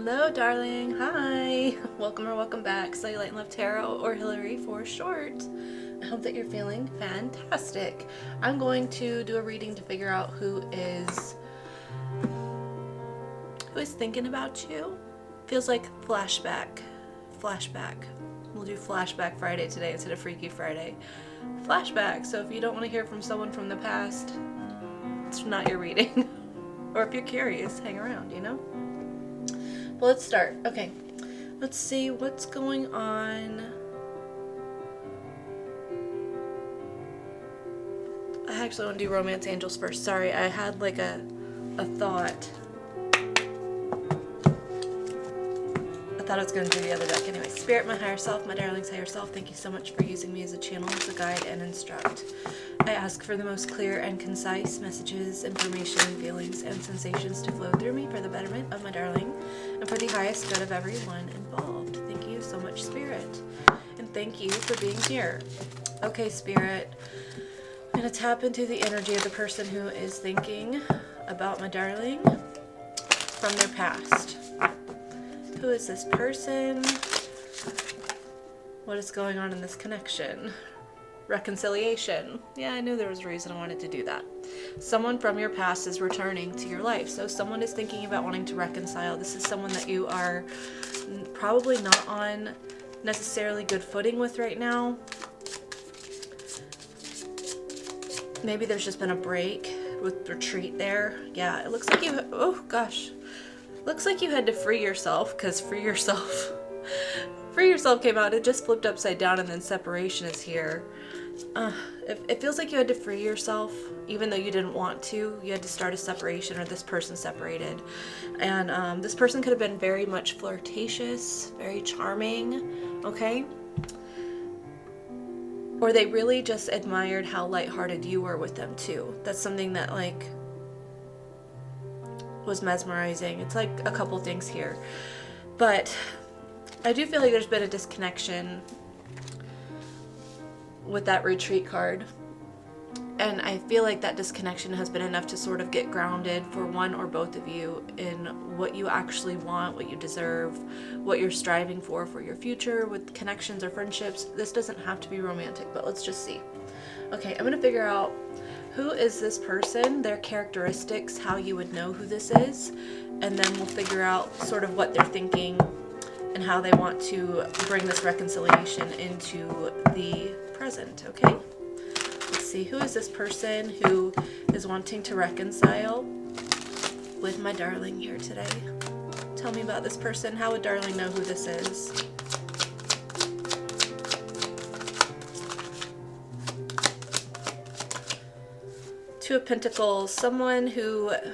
Hello, darling. Hi. Welcome or welcome back. Cellulite and Love Tarot, or Hillary for short. I hope that you're feeling fantastic. I'm going to do a reading to figure out who is thinking about you. Feels like flashback. We'll do Flashback Friday today instead of Freaky Friday. Flashback. So if you don't want to hear from someone from the past, it's not your reading. Or if you're curious, hang around, you know? Well, let's start. Okay. Let's see what's going on. I actually want to do Romance Angels first. Sorry, I had like a thought. I thought I was going to do the other deck. Anyway, Spirit, my higher self, my darling's higher self, thank you so much for using me as a channel to guide and instruct. I ask for the most clear and concise messages, information, feelings, and sensations to flow through me for the betterment of my darling and for the highest good of everyone involved. Thank you so much, Spirit. And thank you for being here. Okay, Spirit. I'm going to tap into the energy of the person who is thinking about my darling from their past. Who is this person? What is going on in this connection? Reconciliation. Yeah, I knew there was a reason I wanted to do that. Someone from your past is returning to your life. So someone is thinking about wanting to reconcile. This is someone that you are probably not on necessarily good footing with right now. Maybe there's just been a break with retreat there. Yeah, it looks like you, oh gosh. Looks like you had to free yourself, because free yourself came out. It just flipped upside down, and then separation is here. It feels like you had to free yourself, even though you didn't want to. You had to start a separation, or this person separated. And this person could have been very much flirtatious, very charming, okay? Or they really just admired how lighthearted you were with them, too. That's something that, like, was mesmerizing. It's like a couple things here. But I do feel like there's been a disconnection with that retreat card. And I feel like that disconnection has been enough to sort of get grounded for one or both of you in what you actually want, what you deserve, what you're striving for your future with connections or friendships. This doesn't have to be romantic, but let's just see. Okay, I'm going to figure out who is this person, their characteristics, how you would know who this is, and then we'll figure out sort of what they're thinking and how they want to bring this reconciliation into the present, okay? Let's see, who is this person who is wanting to reconcile with my darling here today? Tell me about this person. How would darling know who this is? Two of Pentacles, someone who, it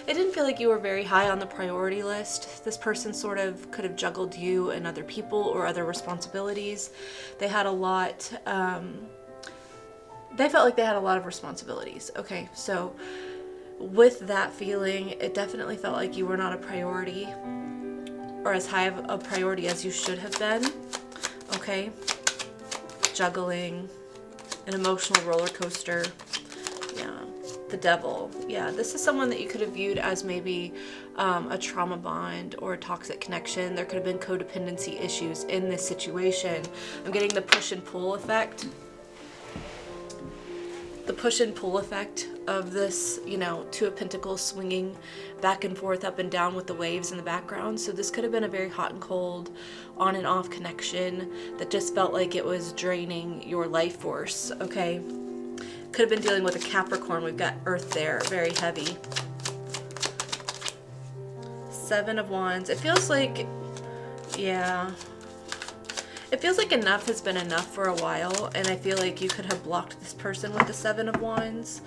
didn't feel like you were very high on the priority list. This person sort of could have juggled you and other people or other responsibilities. They had a lot, they felt like they had a lot of responsibilities. Okay, so with that feeling, it definitely felt like you were not a priority or as high of a priority as you should have been. Okay, juggling, an emotional roller coaster. The devil. Yeah, this is someone that you could have viewed as maybe a trauma bond or a toxic connection. There could have been codependency issues in this situation. I'm getting the push and pull effect. The push and pull effect of this, you know, Two of Pentacles swinging back and forth, up and down with the waves in the background. So this could have been a very hot and cold, on and off connection that just felt like it was draining your life force, okay? Could have been dealing with a Capricorn. We've got Earth there, very heavy. Seven of Wands. It feels like, yeah. It feels like enough has been enough for a while, and I feel like you could have blocked this person with the Seven of Wands.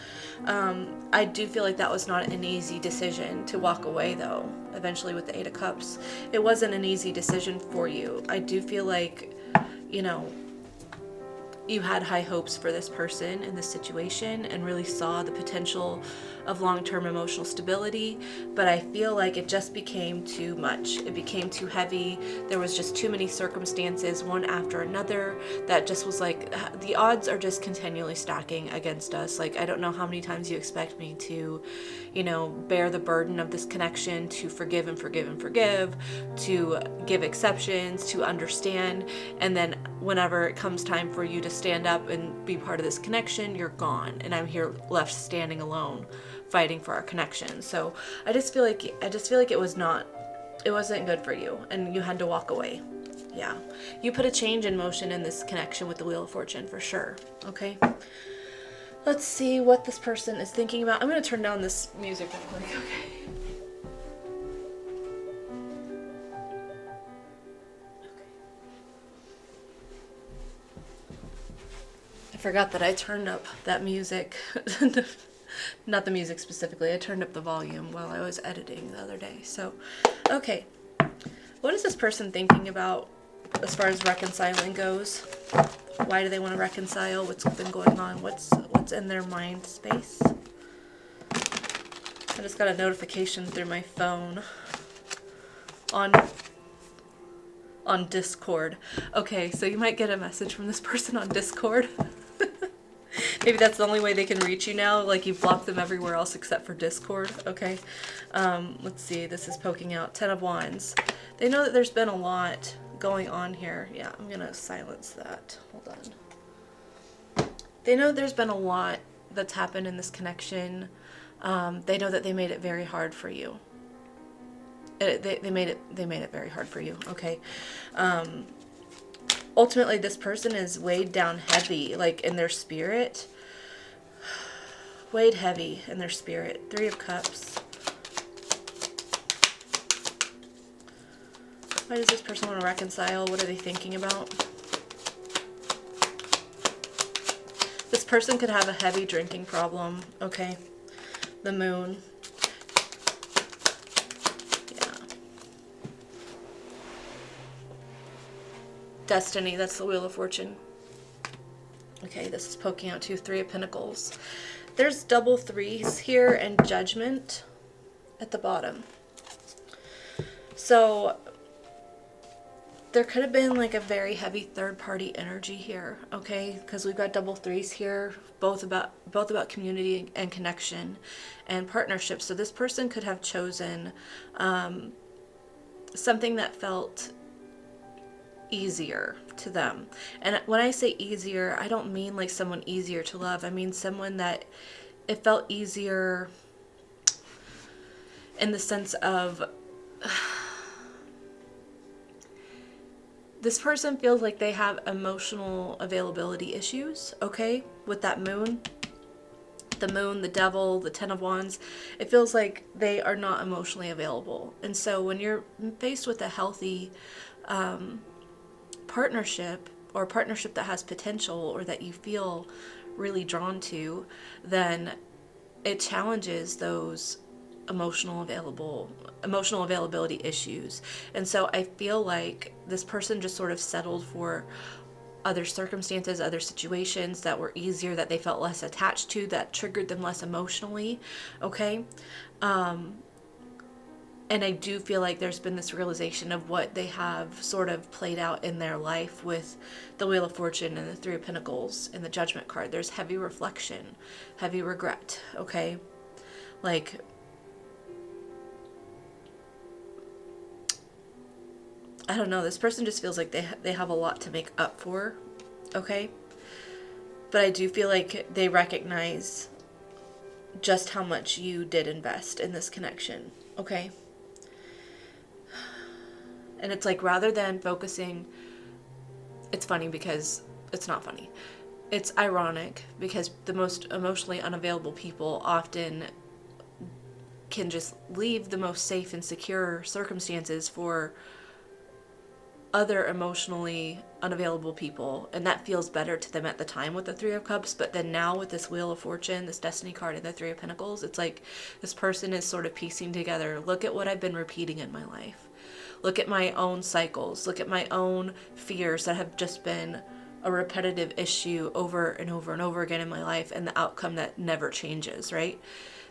I do feel like that was not an easy decision to walk away, though, eventually with the Eight of Cups. It wasn't an easy decision for you. I do feel like, you know, you had high hopes for this person in this situation and really saw the potential of long-term emotional stability, but I feel like it just became too much. It became too heavy. There was just too many circumstances, one after another, that just was like, the odds are just continually stacking against us. Like, I don't know how many times you expect me to, bear the burden of this connection, to forgive and forgive and forgive, to give exceptions, to understand, and then whenever it comes time for you to stand up and be part of this connection, you're gone, and I'm here left standing alone, fighting for our connection. So I just feel like it wasn't good for you, and you had to walk away. Yeah, you put a change in motion in this connection with the Wheel of Fortune for sure. Okay, let's see what this person is thinking about. I'm going to turn down this music real quick. Okay. I forgot that I turned up that music. Not the music specifically. I turned up the volume while I was editing the other day. So, okay. What is this person thinking about as far as reconciling goes? Why do they want to reconcile? What's been going on? What's in their mind space? I just got a notification through my phone on Discord. Okay, so you might get a message from this person on Discord. Maybe that's the only way they can reach you now. Like, you've blocked them everywhere else except for Discord. Okay. Let's see. This is poking out. 10 of Wands. They know that there's been a lot going on here. Yeah, I'm going to silence that. Hold on. They know there's been a lot that's happened in this connection. They know that they made it very hard for you. They made it very hard for you. Okay. Ultimately, this person is weighed down heavy, like in their spirit. Weighed heavy in their spirit. 3 of Cups. Why does this person want to reconcile? What are they thinking about? This person could have a heavy drinking problem. Okay. The Moon. Destiny, that's the Wheel of Fortune. Okay, this is poking out to 3 of Pentacles. There's double 3s here and Judgment at the bottom. So there could have been like a very heavy third-party energy here, okay? Because we've got double 3s here, both about community and connection and partnership. So this person could have chosen something that felt easier to them. And when I say easier, I don't mean like someone easier to love. I mean someone that it felt easier in the sense of this person feels like they have emotional availability issues, okay? With that Moon, the Devil, the 10 of Wands, it feels like they are not emotionally available. And so when you're faced with a healthy partnership, or a partnership that has potential, or that you feel really drawn to, then it challenges those emotional availability issues. And so I feel like this person just sort of settled for other circumstances, other situations that were easier, that they felt less attached to, that triggered them less emotionally, okay? And I do feel like there's been this realization of what they have sort of played out in their life with the Wheel of Fortune and the 3 of Pentacles and the Judgment card. There's heavy reflection, heavy regret, okay? Like, I don't know, this person just feels like they have a lot to make up for, okay? But I do feel like they recognize just how much you did invest in this connection, okay? And it's like, rather than focusing, it's funny because it's not funny. It's ironic because the most emotionally unavailable people often can just leave the most safe and secure circumstances for other emotionally unavailable people, and that feels better to them at the time with the 3 of Cups. But then now with this Wheel of Fortune, this Destiny card, and the 3 of Pentacles, it's like this person is sort of piecing together, look at what I've been repeating in my life. Look at my own cycles. Look at my own fears that have just been a repetitive issue over and over and over again in my life, and the outcome that never changes, right?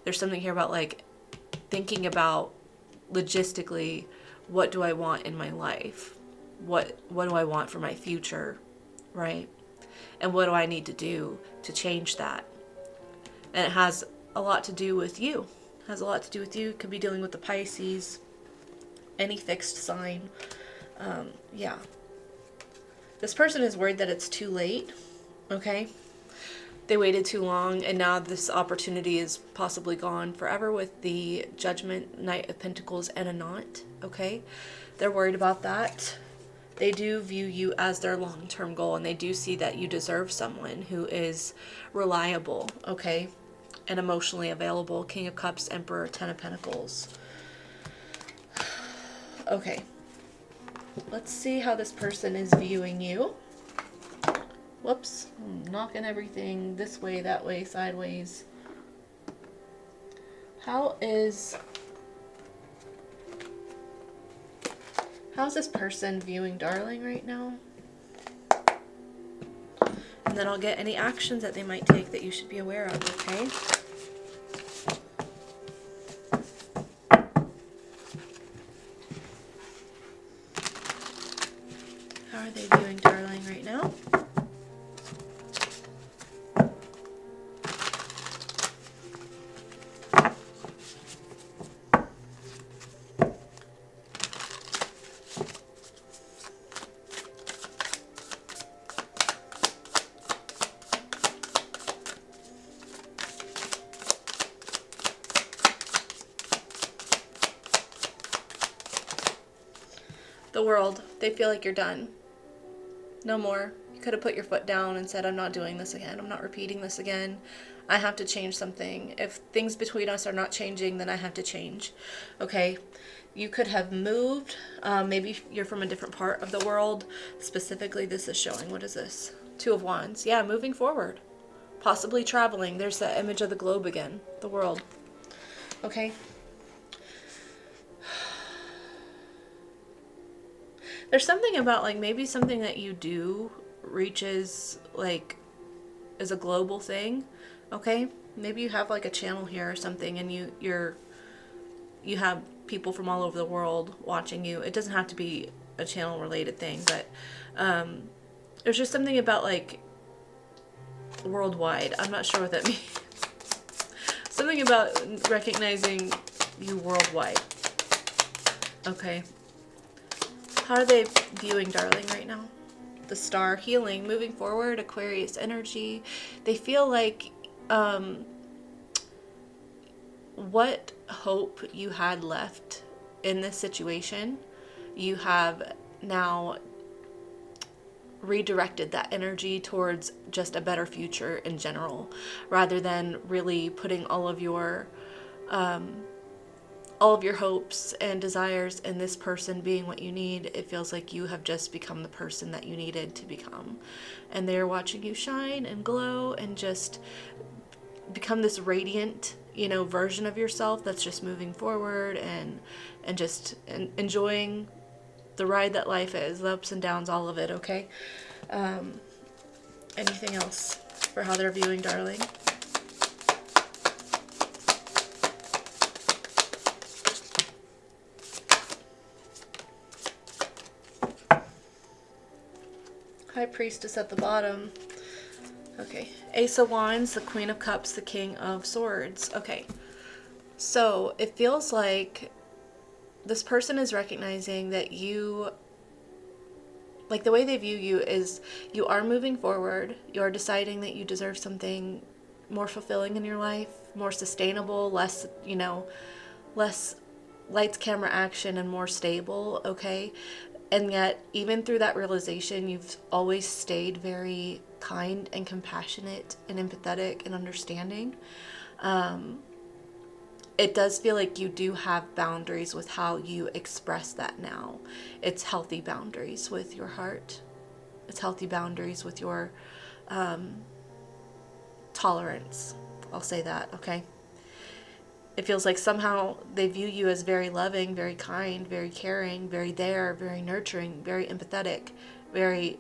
There's something here about like thinking about logistically, what do I want in my life? What do I want for my future, right? And what do I need to do to change that? And it has a lot to do with you. It has a lot to do with you. It could be dealing with the Pisces, any fixed sign. Yeah. This person is worried that it's too late, okay? They waited too long, and now this opportunity is possibly gone forever with the Judgment, Knight of Pentacles, and a knot, okay? They're worried about that. They do view you as their long-term goal, and they do see that you deserve someone who is reliable, okay? And emotionally available. King of Cups, Emperor, Ten of Pentacles. Okay. Let's see how this person is viewing you. Whoops. I'm knocking everything this way, that way, sideways. How's this person viewing Darling right now? And then I'll get any actions that they might take that you should be aware of, okay? How are they viewing Darling right now? The World. They feel like you're done. No more. You could have put your foot down and said, I'm not doing this again. I'm not repeating this again. I have to change something. If things between us are not changing, then I have to change. Okay? You could have moved. Maybe you're from a different part of the world. Specifically, this is showing, what is this? Two of Wands. Yeah, moving forward. Possibly traveling. There's that image of the globe again. The world. Okay? There's something about, like, maybe something that you do reaches, like, is a global thing, okay? Maybe you have, like, a channel here or something, and you have people from all over the world watching you. It doesn't have to be a channel-related thing, but there's just something about, like, worldwide. I'm not sure what that means. Something about recognizing you worldwide. Okay. How are they viewing Darling right now? The Star, healing, moving forward, Aquarius energy. They feel like what hope you had left in this situation, you have now redirected that energy towards just a better future in general, rather than really putting all of your hopes and desires in this person being what you need. It feels like you have just become the person that you needed to become. And they're watching you shine and glow and just become this radiant, version of yourself that's just moving forward and just enjoying the ride that life is, the ups and downs, all of it, okay? Anything else for how they're viewing Darling? High Priestess at the bottom. Okay. Ace of Wands, the Queen of Cups, the King of Swords. Okay. So it feels like this person is recognizing that you, like, the way they view you is you are moving forward. You are deciding that you deserve something more fulfilling in your life, more sustainable, less lights, camera, action, and more stable, okay? And yet, even through that realization, you've always stayed very kind and compassionate and empathetic and understanding. It does feel like you do have boundaries with how you express that now. It's healthy boundaries with your heart. It's healthy boundaries with your tolerance. I'll say that, okay? It feels like somehow they view you as very loving, very kind, very caring, very there, very nurturing, very empathetic, very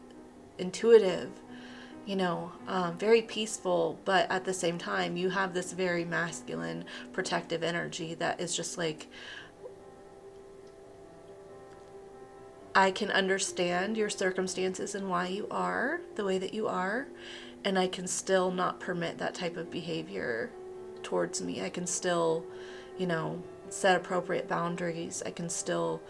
intuitive, very peaceful, but at the same time, you have this very masculine, protective energy that is just like, I can understand your circumstances and why you are the way that you are, and I can still not permit that type of behavior towards me. I can still, set appropriate boundaries. I can still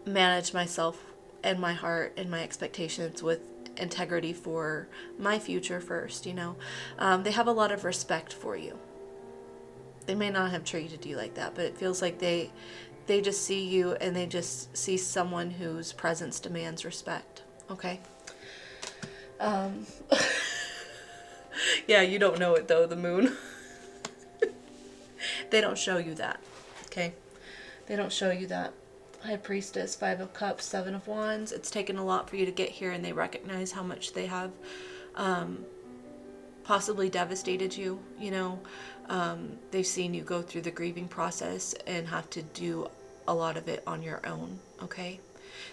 manage myself and my heart and my expectations with integrity for my future first. They have a lot of respect for you. They may not have treated you like that, but it feels like they just see you, and they just see someone whose presence demands respect. Okay. Yeah, you don't know it though, the moon. They don't show you that. Okay. They don't show you that. High Priestess, 5 of Cups, 7 of Wands. It's taken a lot for you to get here, and they recognize how much they have possibly devastated you. They've seen you go through the grieving process and have to do a lot of it on your own. Okay.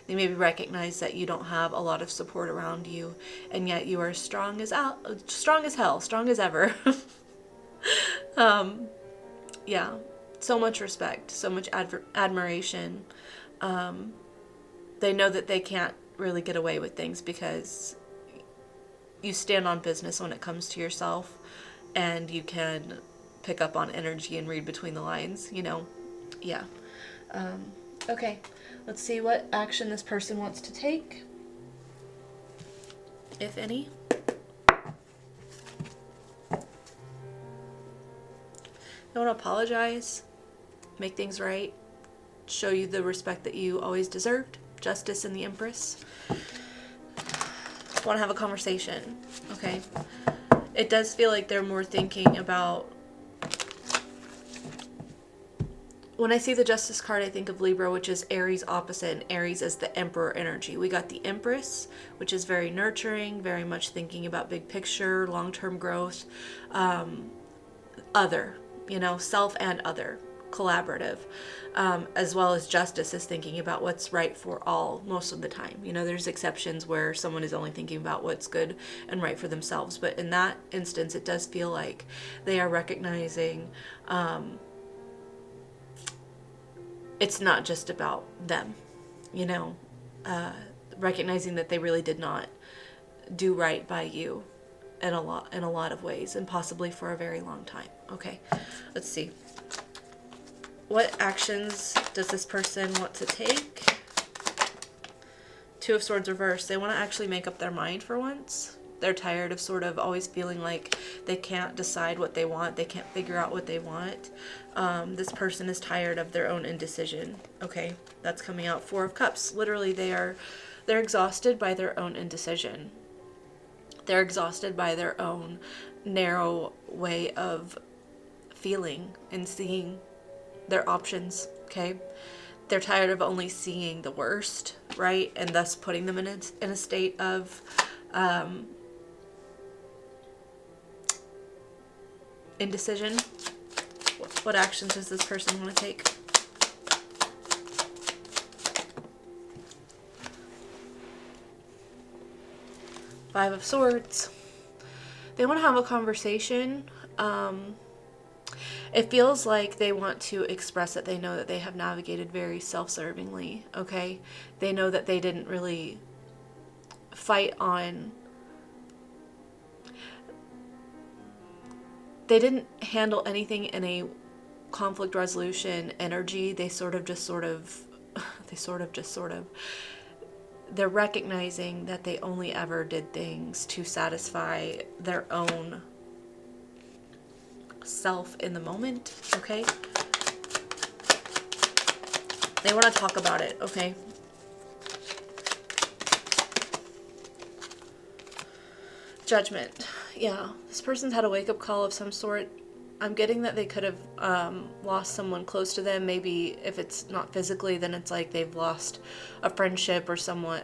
They maybe recognize that you don't have a lot of support around you, and yet you are strong as hell, strong as ever. Yeah, so much respect, so much admiration. They know that they can't really get away with things because you stand on business when it comes to yourself, and you can pick up on energy and read between the lines, Yeah. Okay, let's see what action this person wants to take, if any. They want to apologize, make things right, show you the respect that you always deserved. Justice and the Empress. Want to have a conversation. Okay. It does feel like they're more thinking about... When I see the Justice card, I think of Libra, which is Aries opposite, and Aries is the Emperor energy. We got the Empress, which is very nurturing, very much thinking about big picture, long-term growth, other, self and other, collaborative, as well as Justice is thinking about what's right for all most of the time. There's exceptions where someone is only thinking about what's good and right for themselves, but in that instance, it does feel like they are recognizing it's not just about them, recognizing that they really did not do right by you in a lot of ways, and possibly for a very long time. Okay, let's see. What actions does this person want to take? 2 of Swords reversed. They want to actually make up their mind for once. They're tired of sort of always feeling like they can't decide what they want. They can't figure out what they want. This person is tired of their own indecision. Okay, that's coming out. 4 of Cups. Literally, they're exhausted by their own indecision. They're exhausted by their own narrow way of feeling and seeing their options. Okay, they're tired of only seeing the worst, right? And thus putting them in a state of indecision. What actions does this person want to take? Five of Swords. They want to have a conversation. It feels like they want to express that they know that they have navigated very self-servingly, okay? They know that they didn't really fight on... They didn't handle anything in a conflict resolution energy. They they're recognizing that they only ever did things to satisfy their own self in the moment, okay? They want to talk about it, okay? Judgment. Yeah, this person's had a wake-up call of some sort. I'm getting that they could have lost someone close to them. Maybe if it's not physically, then it's like they've lost a friendship or someone,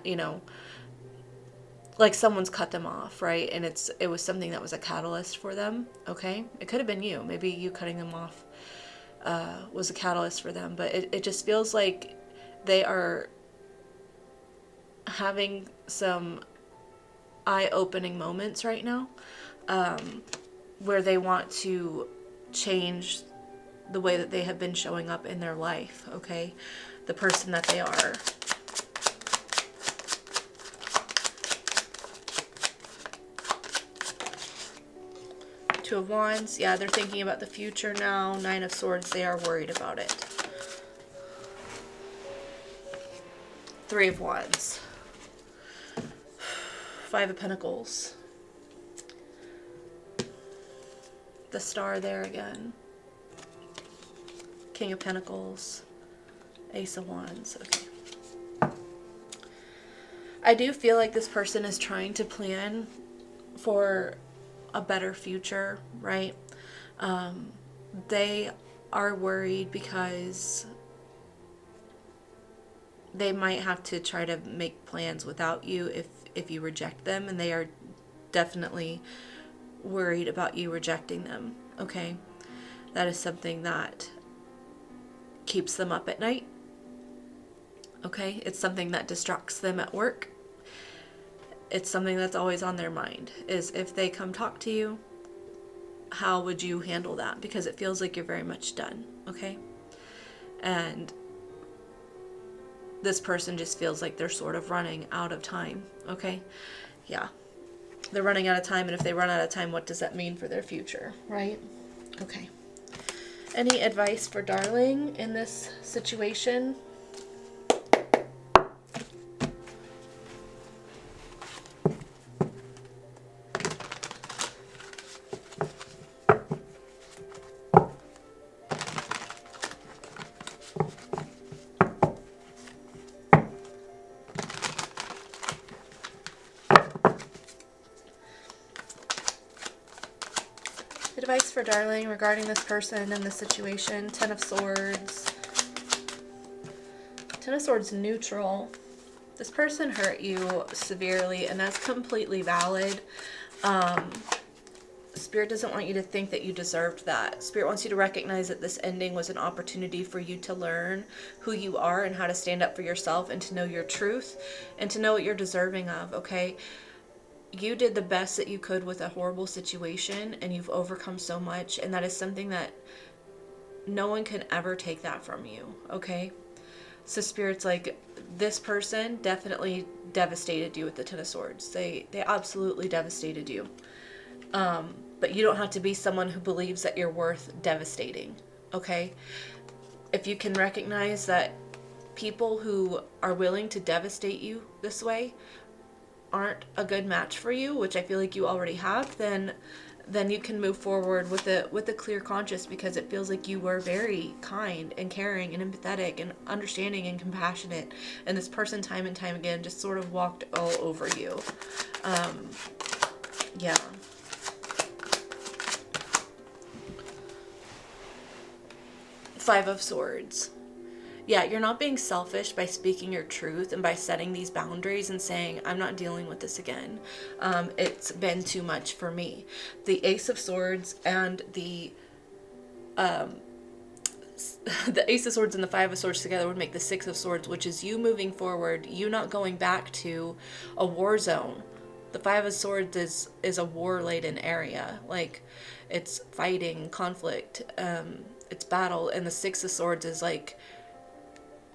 like someone's cut them off, right? And it was something that was a catalyst for them, okay? It could have been you. Maybe you cutting them off was a catalyst for them. But it just feels like they are having some eye-opening moments right now, where they want to change the way that they have been showing up in their life, okay? The person that they are. Two of Wands, yeah, they're thinking about the future now. Nine of Swords, they are worried about it. Three of Wands. Five of Pentacles. The Star there again. King of Pentacles. Ace of Wands. Okay. I do feel like this person is trying to plan for a better future, right? They are worried because they might have to try to make plans without you if you reject them, and they are definitely worried about you rejecting them, okay? That is something that keeps them up at night, okay? It's something that distracts them at work. It's something that's always on their mind, is if they come talk to you, how would you handle that? Because it feels like you're very much done, okay? And this person just feels like they're sort of running out of time, okay? Yeah. They're running out of time, and if they run out of time, what does that mean for their future, right? Okay. Any advice for darling in this situation? Advice for darling regarding this person and this situation. Ten of Swords. Ten of Swords neutral. This person hurt you severely, and that's completely valid. Spirit doesn't want you to think that you deserved that. Spirit wants you to recognize that this ending was an opportunity for you to learn who you are and how to stand up for yourself and to know your truth and to know what you're deserving of, okay? You did the best that you could with a horrible situation, and you've overcome so much, and that is something that no one can ever take that from you, okay? So Spirit's like, this person definitely devastated you with the Ten of Swords. They absolutely devastated you. But you don't have to be someone who believes that you're worth devastating, okay? If you can recognize that people who are willing to devastate you this way aren't a good match for you, which I feel like you already have, then you can move forward with a clear conscience, because it feels like you were very kind and caring and empathetic and understanding and compassionate, and this person time and time again just sort of walked all over you. Yeah. Five of Swords. Yeah, you're not being selfish by speaking your truth and by setting these boundaries and saying, I'm not dealing with this again. It's been too much for me. The Ace of Swords and the Ace of Swords and the Five of Swords together would make the Six of Swords, which is you moving forward, you not going back to a war zone. The Five of Swords is a war-laden area. Like, it's fighting, conflict, it's battle, and the Six of Swords is like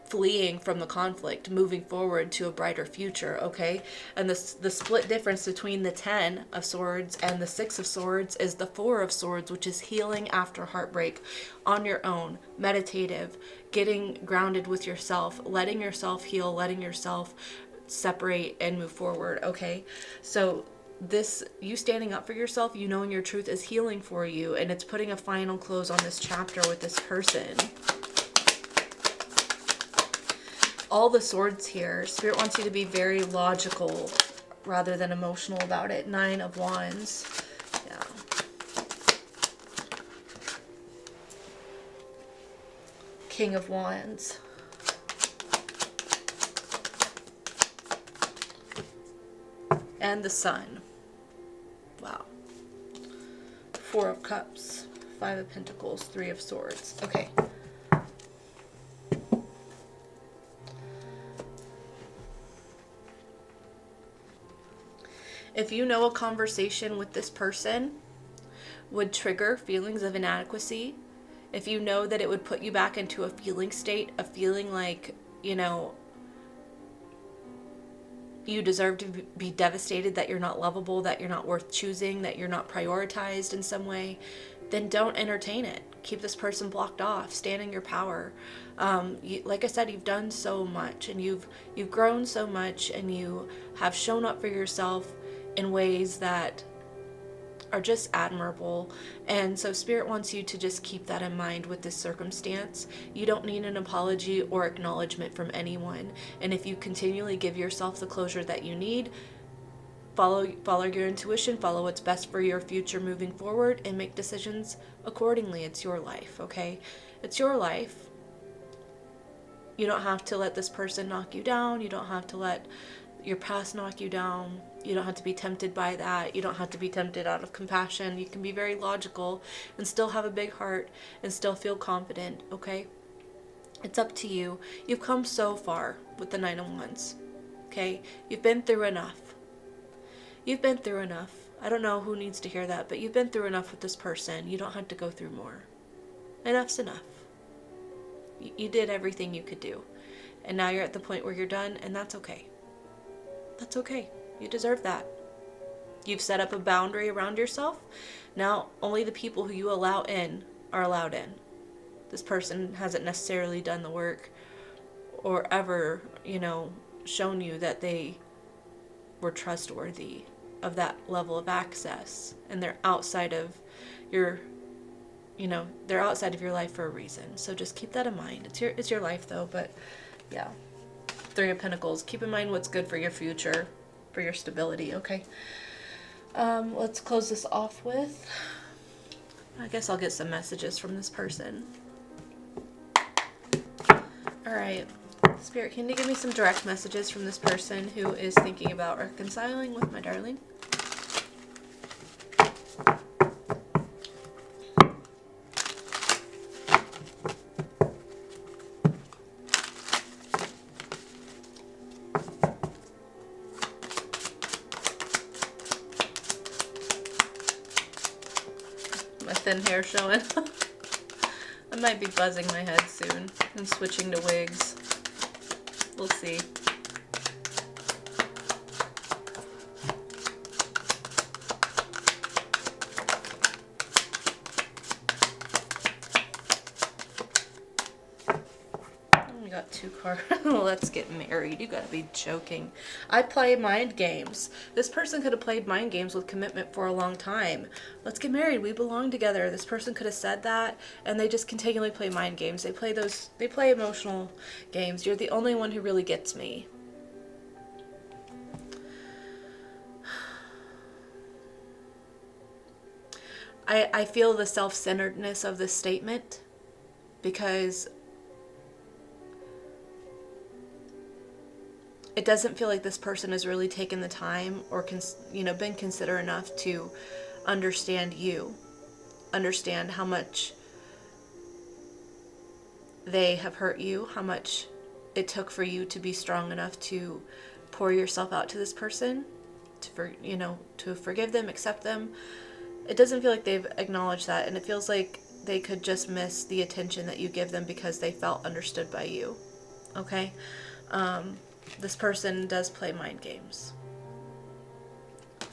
fleeing from the conflict, moving forward to a brighter future, okay? And the split difference between the Ten of Swords and the Six of Swords is the Four of Swords, which is healing after heartbreak, on your own, meditative, getting grounded with yourself, letting yourself heal, letting yourself separate and move forward, okay? So this, you standing up for yourself, you knowing your truth, is healing for you, and it's putting a final close on this chapter with this person. All the swords here. Spirit wants you to be very logical rather than emotional about it. Nine of Wands. Yeah. King of Wands. And the Sun. Wow. Four of Cups. Five of Pentacles. Three of Swords. Okay. If you know a conversation with this person would trigger feelings of inadequacy, if you know that it would put you back into a feeling state of feeling like, you deserve to be devastated, that you're not lovable, that you're not worth choosing, that you're not prioritized in some way, then don't entertain it. Keep this person blocked off. Stand in your power. Like I said, you've done so much, and you've grown so much, and you have shown up for yourself in ways that are just admirable. And so Spirit wants you to just keep that in mind with this circumstance. You don't need an apology or acknowledgement from anyone. And if you continually give yourself the closure that you need, follow your intuition, follow what's best for your future moving forward, and make decisions accordingly. It's your life, okay? It's your life. You don't have to let this person knock you down. You don't have to let your past knock you down. You don't have to be tempted by that. You don't have to be tempted out of compassion. You can be very logical and still have a big heart and still feel confident, okay? It's up to you. You've come so far with the Nine of Wands, okay? You've been through enough. You've been through enough. I don't know who needs to hear that, but you've been through enough with this person. You don't have to go through more. Enough's enough. You did everything you could do. And now you're at the point where you're done, and that's okay. That's okay. You deserve that. You've set up a boundary around yourself. Now, only the people who you allow in are allowed in. This person hasn't necessarily done the work or ever, shown you that they were trustworthy of that level of access. And they're outside of your, they're outside of your life for a reason. So just keep that in mind. It's your life though, but yeah. Three of Pentacles. Keep in mind what's good for your future, for your stability, okay? Let's close this off with, I guess I'll get some messages from this person. Alright, Spirit, can you give me some direct messages from this person who is thinking about reconciling with my darling? Thin hair showing. I might be buzzing my head soon and switching to wigs. We'll see. We got two cards. Let's get married. You gotta be joking. I play mind games. This person could have played mind games with commitment for a long time. Let's get married. We belong together. This person could have said that, and they just continually play mind games. They play emotional games. You're the only one who really gets me. I feel the self-centeredness of this statement because it doesn't feel like this person has really taken the time or been considerate enough to understand you, understand how much they have hurt you, how much it took for you to be strong enough to pour yourself out to this person, to forgive them, accept them. It doesn't feel like they've acknowledged that, and it feels like they could just miss the attention that you give them because they felt understood by you. Okay? This person does play mind games.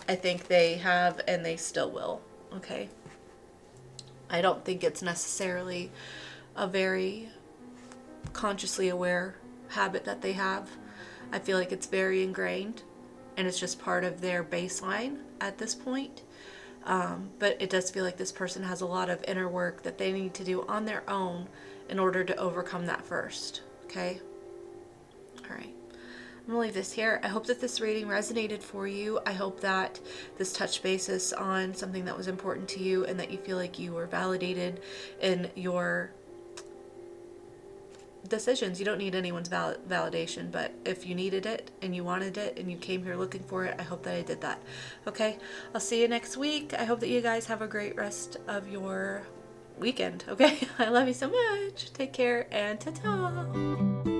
I think they have, and they still will. Okay? I don't think it's necessarily a very consciously aware habit that they have. I feel like it's very ingrained, and it's just part of their baseline at this point. But it does feel like this person has a lot of inner work that they need to do on their own in order to overcome that first. Okay? All right. I'm going to leave this here. I hope that this reading resonated for you. I hope that this touched basis on something that was important to you and that you feel like you were validated in your decisions. You don't need anyone's validation, but if you needed it and you wanted it and you came here looking for it, I hope that I did that. Okay? I'll see you next week. I hope that you guys have a great rest of your weekend. Okay? I love you so much. Take care and ta-ta.